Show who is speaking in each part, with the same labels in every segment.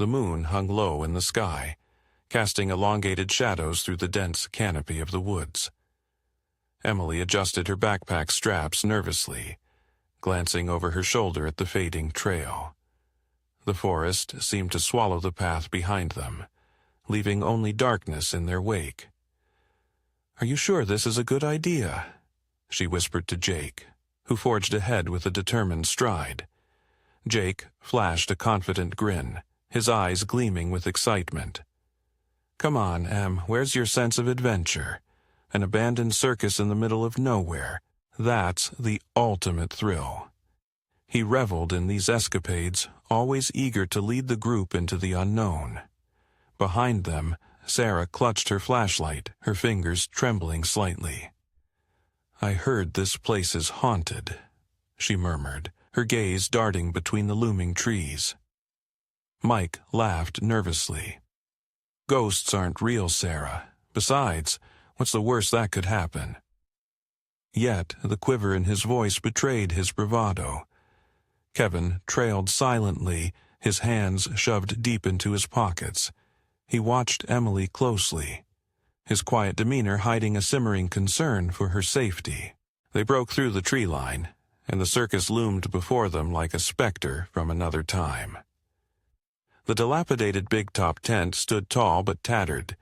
Speaker 1: the moon hung low in the sky, casting elongated shadows through the dense canopy of the woods. Emily adjusted her backpack straps nervously, glancing over her shoulder at the fading trail. The forest seemed to swallow the path behind them, leaving only darkness in their wake. "Are you sure this is a good idea?" she whispered to Jake, who forged ahead with a determined stride. Jake flashed a confident grin, his eyes gleaming with excitement. "Come on, Em, where's your sense of adventure? An abandoned circus in the middle of nowhere. That's the ultimate thrill." He reveled in these escapades, always eager to lead the group into the unknown. Behind them, Sarah clutched her flashlight, her fingers trembling slightly. "I heard this place is haunted," she murmured, her gaze darting between the looming trees. Mike laughed nervously. "Ghosts aren't real, Sarah. Besides, what's the worst that could happen?" Yet the quiver in his voice betrayed his bravado. Kevin trailed silently, his hands shoved deep into his pockets. He watched Emily closely, his quiet demeanor hiding a simmering concern for her safety. They broke through the tree line, and the circus loomed before them like a specter from another time. The dilapidated big-top tent stood tall but tattered,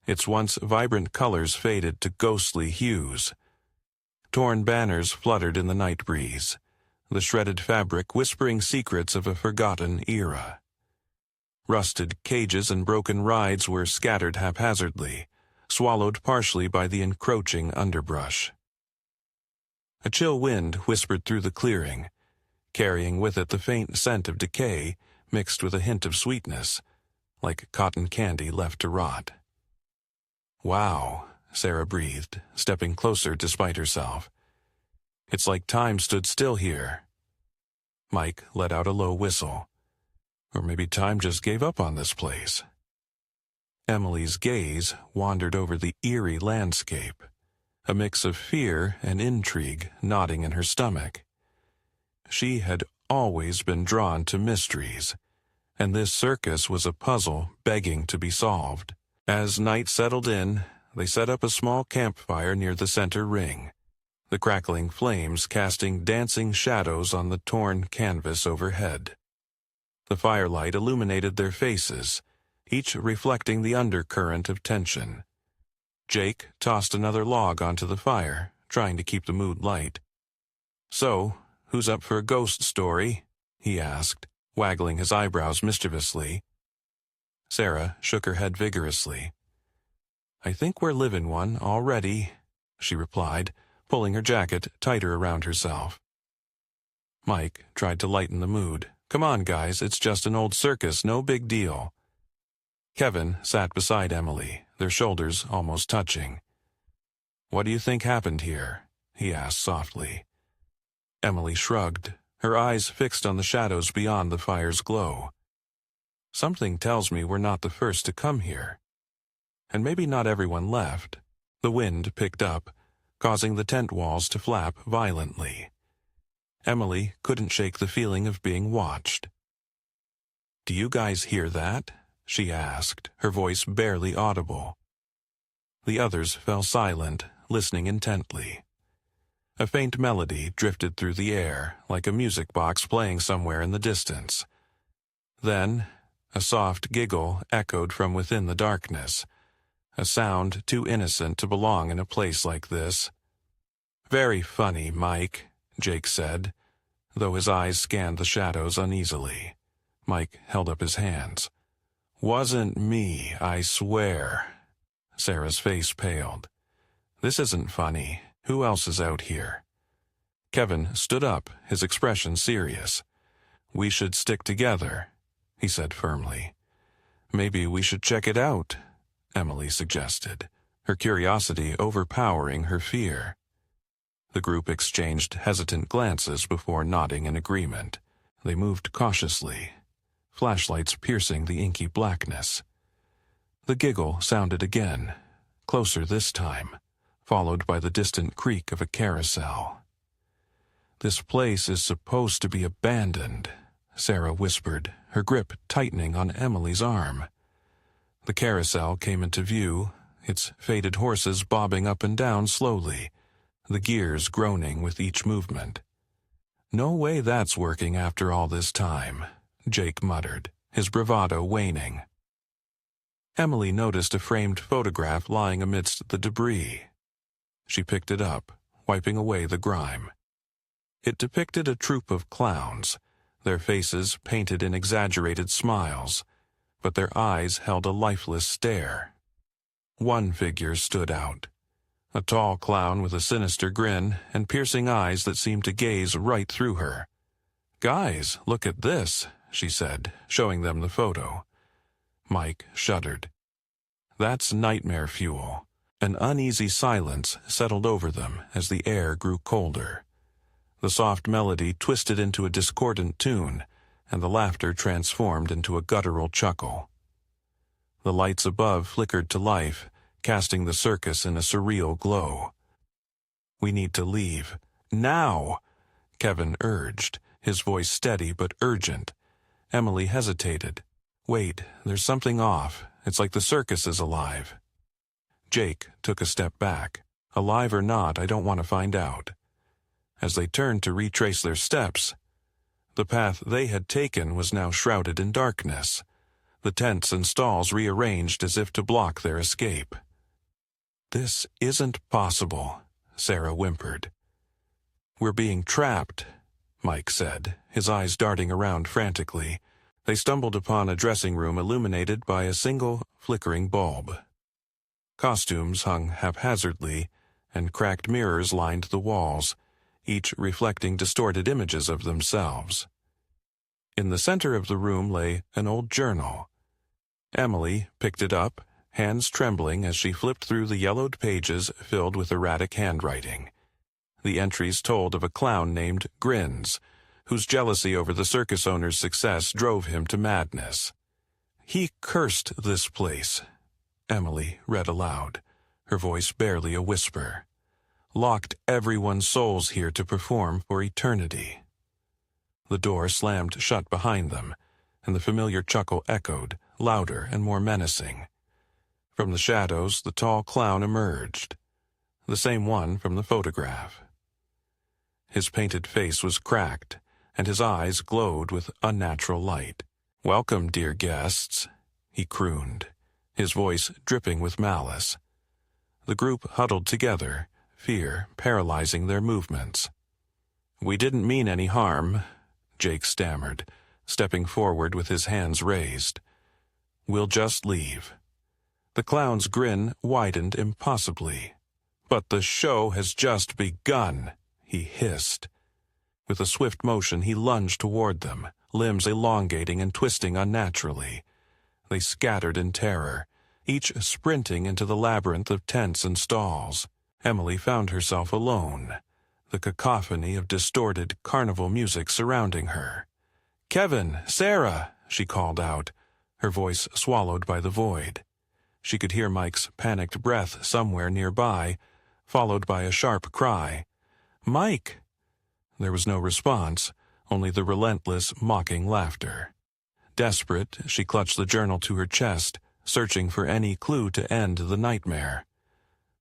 Speaker 1: its once vibrant colors faded to ghostly hues. Torn banners fluttered in the night breeze, the shredded fabric whispering secrets of a forgotten era. Rusted cages and broken rides were scattered haphazardly, swallowed partially by the encroaching underbrush. A chill wind whispered through the clearing, carrying with it the faint scent of decay mixed with a hint of sweetness, like cotton candy left to rot. "Wow," Sarah breathed, stepping closer despite herself. "It's like time stood still here." Mike let out a low whistle. Or maybe time just gave up on this place. Emily's gaze wandered over the eerie landscape, a mix of fear and intrigue knotting in her stomach. She had always been drawn to mysteries, and this circus was a puzzle begging to be solved. As night settled in, they set up a small campfire near the center ring, the crackling flames casting dancing shadows on the torn canvas overhead. The firelight illuminated their faces, each reflecting the undercurrent of tension. Jake tossed another log onto the fire, trying to keep the mood light. "So, who's up for a ghost story?" he asked, waggling his eyebrows mischievously. Sarah shook her head vigorously. "I think we're living one already," she replied, pulling her jacket tighter around herself. Mike tried to lighten the mood. "Come on, guys, it's just an old circus, no big deal." Kevin sat beside Emily, their shoulders almost touching. "What do you think happened here?" he asked softly. Emily shrugged, her eyes fixed on the shadows beyond the fire's glow. "Something tells me we're not the first to come here. And maybe not everyone left." The wind picked up, causing the tent walls to flap violently. Emily couldn't shake the feeling of being watched. "Do you guys hear that?" she asked, her voice barely audible. The others fell silent, listening intently. A faint melody drifted through the air, like a music box playing somewhere in the distance. Then, a soft giggle echoed from within the darkness, a sound too innocent to belong in a place like this. "Very funny, Mike," Jake said, though his eyes scanned the shadows uneasily. Mike held up his hands. "Wasn't me, I swear." Sarah's face paled. "This isn't funny. Who else is out here?" Kevin stood up, his expression serious. "We should stick together," he said firmly. "Maybe we should check it out," Emily suggested, her curiosity overpowering her fear. The group exchanged hesitant glances before nodding in agreement. They moved cautiously, flashlights piercing the inky blackness. The giggle sounded again, closer this time, followed by the distant creak of a carousel. "This place is supposed to be abandoned," Sarah whispered, her grip tightening on Emily's arm. The carousel came into view, its faded horses bobbing up and down slowly, the gears groaning with each movement. "No way that's working after all this time," Jake muttered, his bravado waning. Emily noticed a framed photograph lying amidst the debris. She picked it up, wiping away the grime. It depicted a troupe of clowns, their faces painted in exaggerated smiles, but their eyes held a lifeless stare. One figure stood out, a tall clown with a sinister grin and piercing eyes that seemed to gaze right through her. "Guys, look at this," she said, showing them the photo. Mike shuddered. "That's nightmare fuel." An uneasy silence settled over them as the air grew colder. The soft melody twisted into a discordant tune, and the laughter transformed into a guttural chuckle. The lights above flickered to life, casting the circus in a surreal glow. "We need to leave. Now!" Kevin urged, his voice steady but urgent. Emily hesitated. "Wait, there's something off. It's like the circus is alive." Jake took a step back. "Alive or not, I don't want to find out." As they turned to retrace their steps, the path they had taken was now shrouded in darkness, the tents and stalls rearranged as if to block their escape. "This isn't possible," Sarah whimpered. "We're being trapped," Mike said, his eyes darting around frantically. They stumbled upon a dressing room illuminated by a single flickering bulb. Costumes hung haphazardly, and cracked mirrors lined the walls, each reflecting distorted images of themselves. In the center of the room lay an old journal. Emily picked it up, hands trembling as she flipped through the yellowed pages filled with erratic handwriting. The entries told of a clown named Grins, whose jealousy over the circus owner's success drove him to madness. "He cursed this place," Emily read aloud, her voice barely a whisper. "Locked everyone's souls here to perform for eternity." The door slammed shut behind them, and the familiar chuckle echoed, louder and more menacing. From the shadows, the tall clown emerged, the same one from the photograph. His painted face was cracked, and his eyes glowed with unnatural light. "Welcome, dear guests," he crooned, his voice dripping with malice. The group huddled together, fear paralyzing their movements. "We didn't mean any harm," Jake stammered, stepping forward with his hands raised. "We'll just leave." The clown's grin widened impossibly. "But the show has just begun," he hissed. With a swift motion he lunged toward them, limbs elongating and twisting unnaturally. They scattered in terror, each sprinting into the labyrinth of tents and stalls. Emily found herself alone, the cacophony of distorted carnival music surrounding her. "Kevin! Sarah!" she called out, her voice swallowed by the void. She could hear Mike's panicked breath somewhere nearby, followed by a sharp cry. "Mike!" There was no response, only the relentless, mocking laughter. Desperate, she clutched the journal to her chest, searching for any clue to end the nightmare.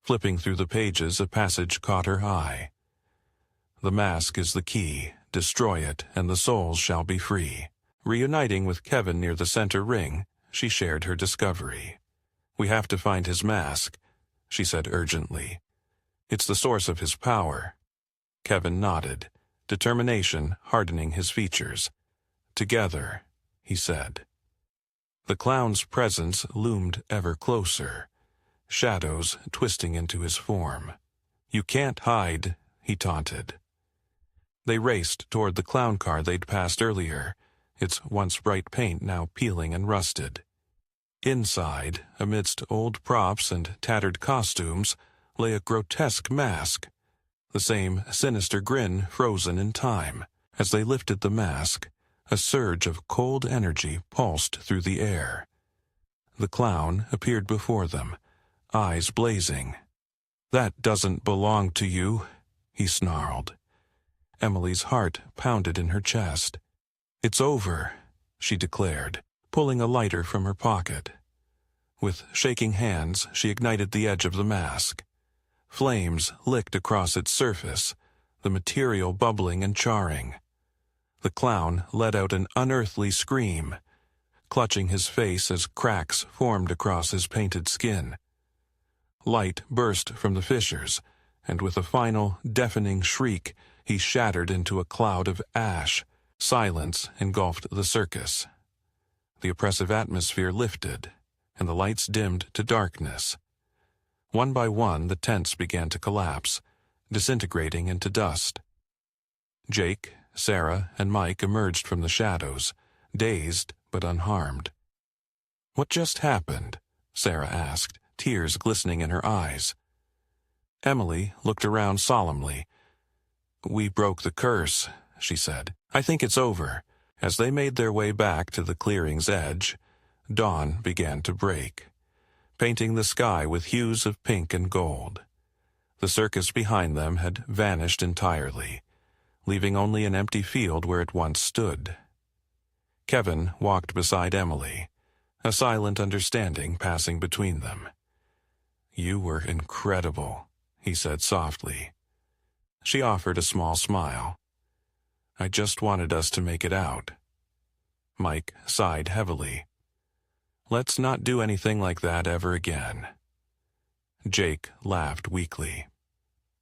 Speaker 1: Flipping through the pages, a passage caught her eye. "The mask is the key. Destroy it, and the souls shall be free." Reuniting with Kevin near the center ring, she shared her discovery. "We have to find his mask," she said urgently. "It's the source of his power." Kevin nodded, determination hardening his features. "Together," he said. The clown's presence loomed ever closer, shadows twisting into his form. "You can't hide," he taunted. They raced toward the clown car they'd passed earlier, its once bright paint now peeling and rusted. Inside, amidst old props and tattered costumes, lay a grotesque mask, the same sinister grin frozen in time. As they lifted the mask, a surge of cold energy pulsed through the air. The clown appeared before them, eyes blazing. "That doesn't belong to you," he snarled. Emily's heart pounded in her chest. "It's over," she declared, pulling a lighter from her pocket. With shaking hands, she ignited the edge of the mask. Flames licked across its surface, the material bubbling and charring. The clown let out an unearthly scream, clutching his face as cracks formed across his painted skin. Light burst from the fissures, and with a final, deafening shriek, he shattered into a cloud of ash. Silence engulfed the circus. The oppressive atmosphere lifted, and the lights dimmed to darkness. One by one, the tents began to collapse, disintegrating into dust. Jake, Sarah, and Mike emerged from the shadows, dazed but unharmed. "What just happened?" Sarah asked, tears glistening in her eyes. Emily looked around solemnly. "We broke the curse," she said. "I think it's over." As they made their way back to the clearing's edge, dawn began to break, painting the sky with hues of pink and gold. The circus behind them had vanished entirely, leaving only an empty field where it once stood. Kevin walked beside Emily, a silent understanding passing between them. "You were incredible," he said softly. She offered a small smile. "I just wanted us to make it out." Mike sighed heavily. "Let's not do anything like that ever again." Jake laughed weakly.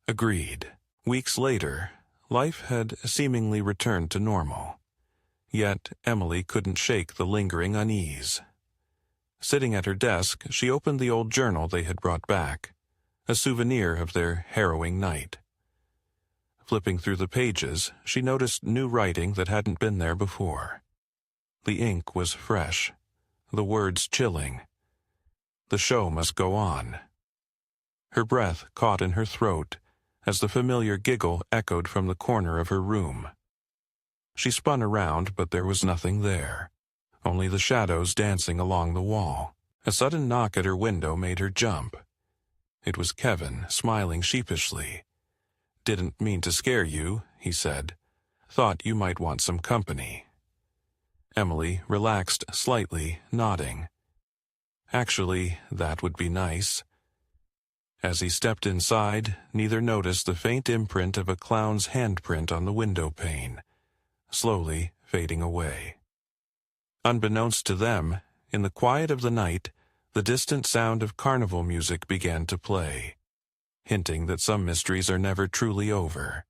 Speaker 1: Agreed. Weeks later, life had seemingly returned to normal. Yet Emily couldn't shake the lingering unease. Sitting at her desk, she opened the old journal they had brought back, a souvenir of their harrowing night. Flipping through the pages, she noticed new writing that hadn't been there before. The ink was fresh, the words chilling. The show must go on. Her breath caught in her throat as the familiar giggle echoed from the corner of her room. She spun around, but there was nothing there, only the shadows dancing along the wall. A sudden knock at her window made her jump. It was Kevin, smiling sheepishly. "Didn't mean to scare you," he said. "Thought you might want some company." Emily relaxed slightly, nodding. "Actually, that would be nice." As he stepped inside, neither noticed the faint imprint of a clown's handprint on the window pane, slowly fading away. Unbeknownst to them, in the quiet of the night, the distant sound of carnival music began to play, hinting that some mysteries are never truly over.